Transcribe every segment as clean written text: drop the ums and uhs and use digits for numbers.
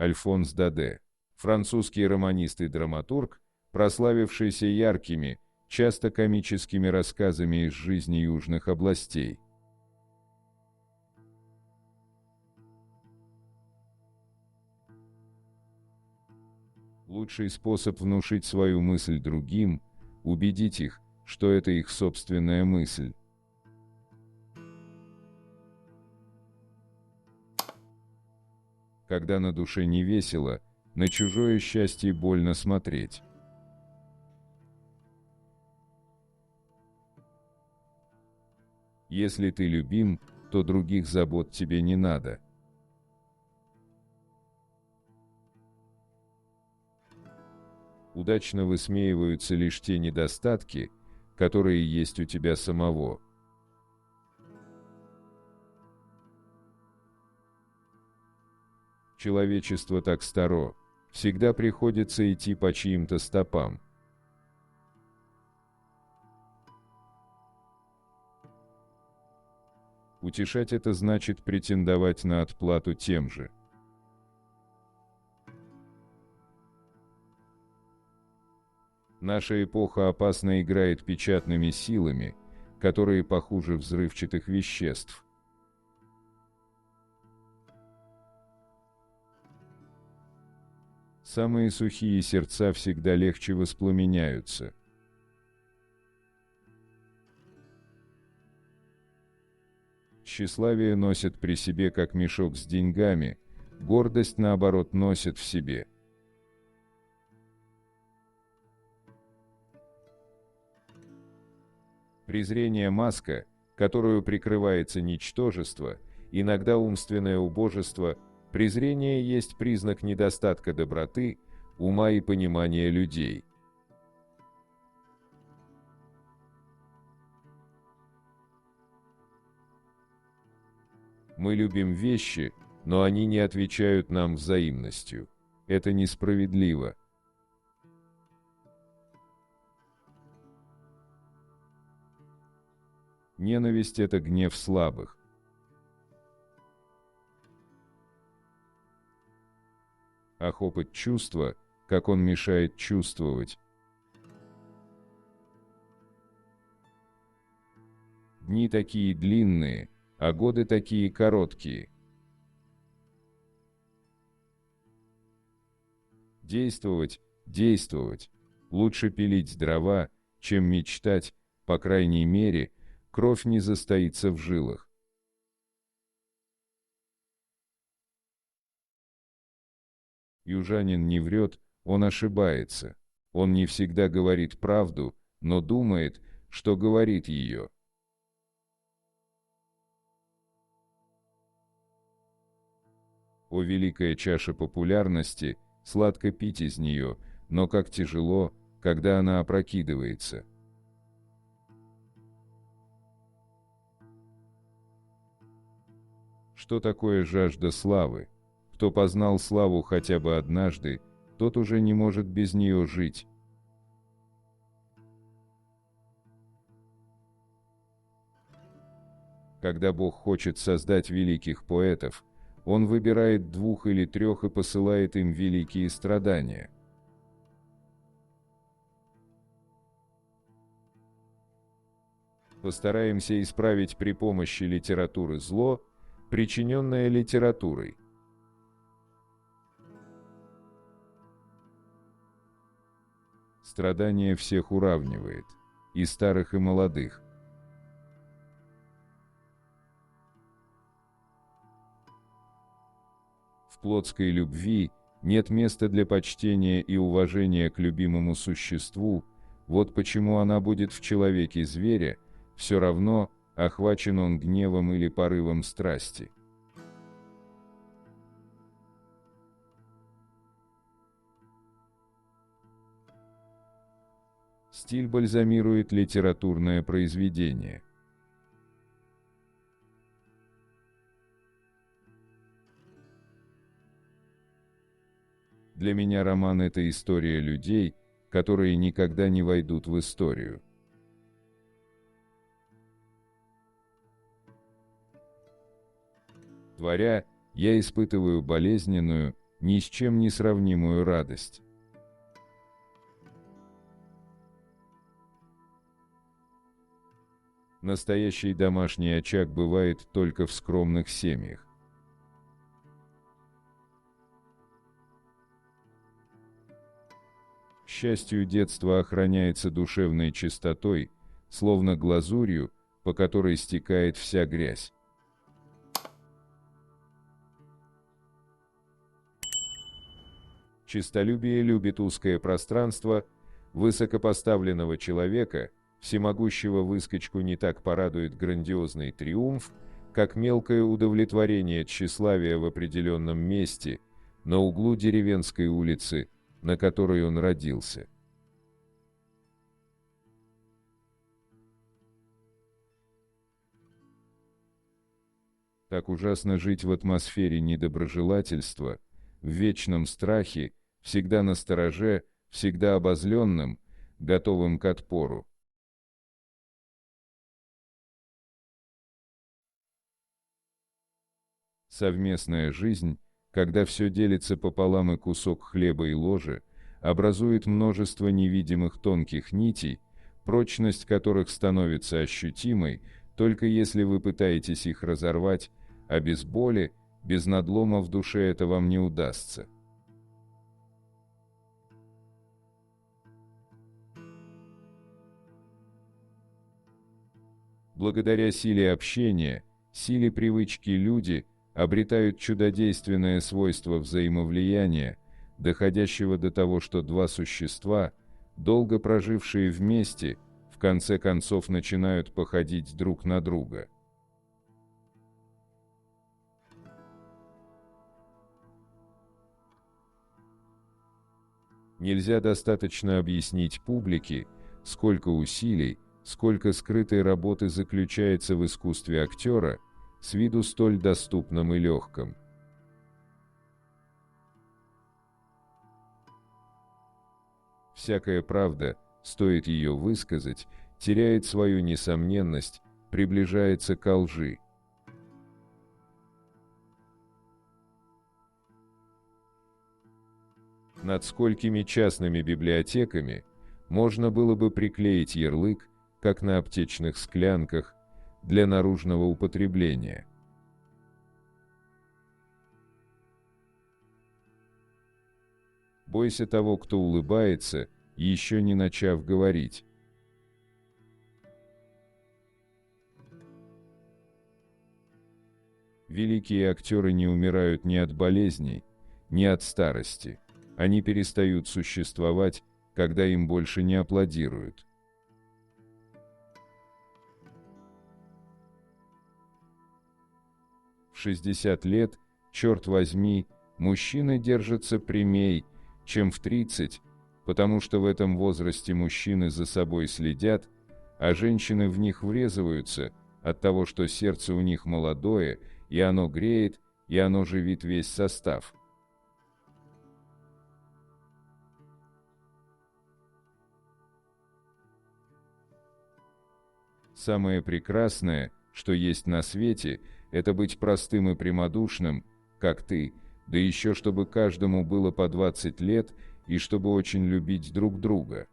Альфонс Даде, французский романист и драматург, прославившийся яркими, часто комическими рассказами из жизни южных областей. Лучший способ внушить свою мысль другим – убедить их, что это их собственная мысль. Когда на душе не весело, на чужое счастье больно смотреть. Если ты любим, то других забот тебе не надо. Удачно высмеиваются лишь те недостатки, которые есть у тебя самого. Человечество так старо, всегда приходится идти по чьим-то стопам. Утешать это значит претендовать на отплату тем же. Наша эпоха опасно играет печатными силами, которые похуже взрывчатых веществ. Самые сухие сердца всегда легче воспламеняются. Тщеславие носит при себе как мешок с деньгами, гордость, наоборот, носит в себе. Презрение – маска, которую прикрывается ничтожество, иногда умственное убожество. Презрение есть признак недостатка доброты, ума и понимания людей. Мы любим вещи, но они не отвечают нам взаимностью. Это несправедливо. Ненависть – это гнев слабых. Охопать чувства, как он мешает чувствовать. Дни такие длинные, а годы такие короткие. Действовать, действовать. Лучше пилить дрова, чем мечтать, по крайней мере, кровь не застоится в жилах. Южанин не врет, он ошибается. Он не всегда говорит правду, но думает, что говорит ее. О великая чаша популярности, сладко пить из нее, но как тяжело, когда она опрокидывается. Что такое жажда славы? Кто познал славу хотя бы однажды, тот уже не может без нее жить. Когда Бог хочет создать великих поэтов, Он выбирает 2 или 3 и посылает им великие страдания. Постараемся исправить при помощи литературы зло, причиненное литературой. Страдание всех уравнивает, и старых, и молодых. В плотской любви нет места для почтения и уважения к любимому существу, вот почему она будет в человеке зверя, все равно, охвачен он гневом или порывом страсти. Стиль бальзамирует литературное произведение. Для меня роман – это история людей, которые никогда не войдут в историю. Творя, я испытываю болезненную, ни с чем не сравнимую радость. Настоящий домашний очаг бывает только в скромных семьях. К счастью, детство охраняется душевной чистотой, словно глазурью, по которой стекает вся грязь. Честолюбие любит узкое пространство, высокопоставленного человека, всемогущего выскочку не так порадует грандиозный триумф, как мелкое удовлетворение тщеславия в определенном месте, на углу деревенской улицы, на которой он родился. Так ужасно жить в атмосфере недоброжелательства, в вечном страхе, всегда настороже, всегда обозленным, готовым к отпору. Совместная жизнь, когда все делится пополам и кусок хлеба и ложи, образует множество невидимых тонких нитей, прочность которых становится ощутимой, только если вы пытаетесь их разорвать, а без боли, без надлома в душе это вам не удастся. Благодаря силе общения, силе привычки люди обретают чудодейственное свойство взаимовлияния, доходящего до того, что два существа, долго прожившие вместе, в конце концов начинают походить друг на друга. Нельзя достаточно объяснить публике, сколько усилий, сколько скрытой работы заключается в искусстве актера, с виду столь доступном и легком. Всякая правда, стоит ее высказать, теряет свою несомненность, приближается ко лжи. Над сколькими частными библиотеками можно было бы приклеить ярлык, как на аптечных склянках, для наружного употребления. Бойся того, кто улыбается, еще не начав говорить. Великие актеры не умирают ни от болезней, ни от старости. Они перестают существовать, когда им больше не аплодируют. В 60 лет, черт возьми, мужчины держатся прямей, чем в 30, потому что в этом возрасте мужчины за собой следят, а женщины в них врезываются от того, что сердце у них молодое, и оно греет, и оно живит весь состав. Самое прекрасное, что есть на свете, это быть простым и прямодушным, как ты, да еще чтобы каждому было по 20 лет и чтобы очень любить друг друга.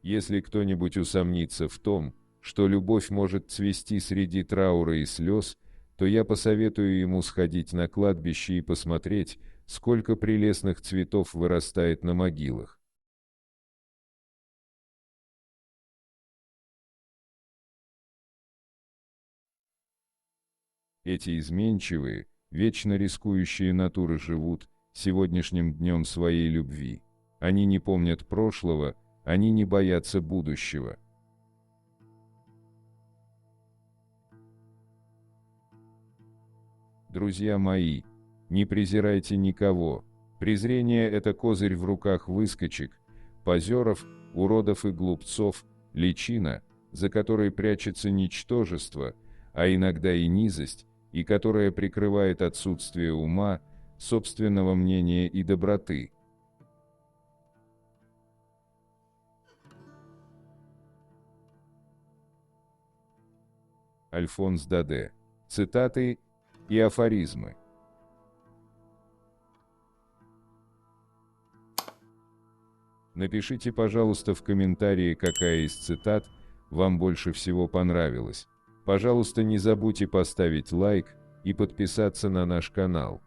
Если кто-нибудь усомнится в том, что любовь может цвести среди траура и слез, то я посоветую ему сходить на кладбище и посмотреть, сколько прелестных цветов вырастает на могилах. Эти изменчивые, вечно рискующие натуры живут сегодняшним днем своей любви. Они не помнят прошлого, они не боятся будущего. Друзья мои, не презирайте никого. Презрение – это козырь в руках выскочек, позеров, уродов и глупцов, личина, за которой прячется ничтожество, а иногда и низость, и которая прикрывает отсутствие ума, собственного мнения и доброты. Альфонс Даде. Цитаты и афоризмы. Напишите, пожалуйста, в комментарии, какая из цитат вам больше всего понравилась. Пожалуйста, не забудьте поставить лайк и подписаться на наш канал.